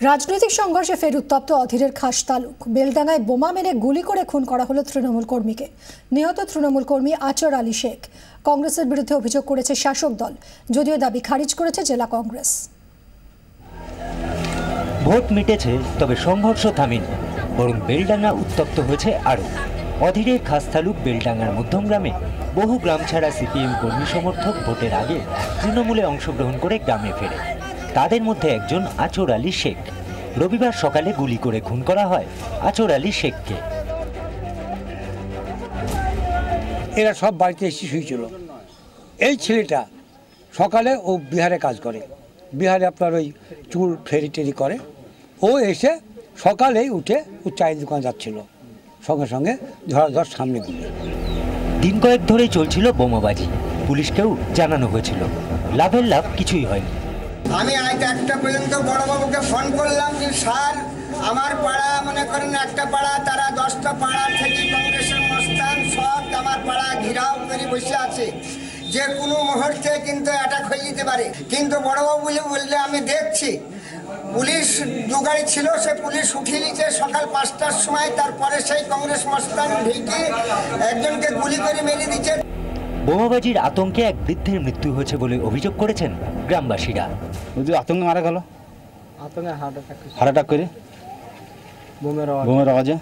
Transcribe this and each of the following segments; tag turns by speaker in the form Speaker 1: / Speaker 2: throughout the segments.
Speaker 1: রাজনৈতিক সংঘর্ষে ফের উত্তপ্ত অধীরের খাস তালুক। বেলডাঙ্গায় বোমা মেরে গুলি করে খুন করা হলো তৃণমূল কর্মীকে। নিহত তৃণমূল কর্মী আচর আলী শেখ। কংগ্রেসের বিরুদ্ধে অভিযোগ করেছে শাসক দল, যদিও দাবি খারিজ করেছে জেলা কংগ্রেস।
Speaker 2: ভোট মিটেছে, তবে সংঘর্ষ থামেনি, বরং বেলডাঙ্গা উত্তপ্ত হয়েছে আরও। অধীরের খাস তালুক বেলডাঙ্গার মধ্যম গ্রামে বহু গ্রাম ছাড়া সিপিএম কর্মী সমর্থক ভোটের আগে তৃণমূলে অংশগ্রহণ করে গ্রামে ফেরে। তাদের মধ্যে একজন আচর আলী শেখ। রবিবার সকালে গুলি করে খুন করা হয় আচর আলী শেখকে।
Speaker 3: এরা সব বাড়িতে এসে শুয়েছিল। এই ছেলেটা সকালে ও বিহারে কাজ করে, বিহারে আপনার ওই চুল ফেরি টেরি করে। ও এসে সকালেই উঠে ও চায়ের দোকান যাচ্ছিল, সঙ্গে সঙ্গে ধরাধর সামনে গুলি।
Speaker 2: দিন কয়েক ধরেই চলছিল বোমাবাজি। পুলিশকেও জানানো হয়েছিল, লাভের লাভ কিছুই হয়নি।
Speaker 4: আমি আজ একটা পর্যন্ত বড়বাবুকে ফোন করলাম যে স্যার, আমার পাড়া মনে করেন একটা পাড়া, তারা 10টা পাড়া থেকে কংগ্রেসের মস্তান সব আমার পাড়া ঘিরাও করে বসে আছে, যে কোনো মুহূর্তে কিন্তু অ্যাটাক হয়ে যেতে পারে। কিন্তু বড়বাবু বললে আমি দেখছি, পুলিশ দু গাড়ি ছিল, সে পুলিশ উঠিয়ে নিচ্ছে সকাল 5টার সময়। তারপরে সেই কংগ্রেস মস্তান ঢেকে একজনকে গুলি করে মেরে দিচ্ছে।
Speaker 2: বোমাবাজির আতঙ্কে এক বৃদ্ধের মৃত্যু হয়েছে বলে অভিযোগ করেছেন গ্রামবাসীরা।
Speaker 5: আতঙ্কে মারা গেল, হার্ট অ্যাটাক করে বোমের আওয়াজে।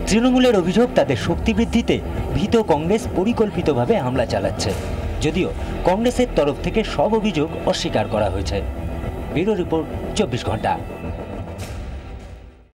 Speaker 2: তৃণমূলের অভিযোগ, তাদের শক্তি বৃদ্ধিতে ভীত কংগ্রেস পরিকল্পিতভাবে হামলা চালাচ্ছে, যদিও কংগ্রেসের তরফ থেকে সব অভিযোগ অস্বীকার করা হয়েছে। ব্যুরো রিপোর্ট, 24 ঘন্টা।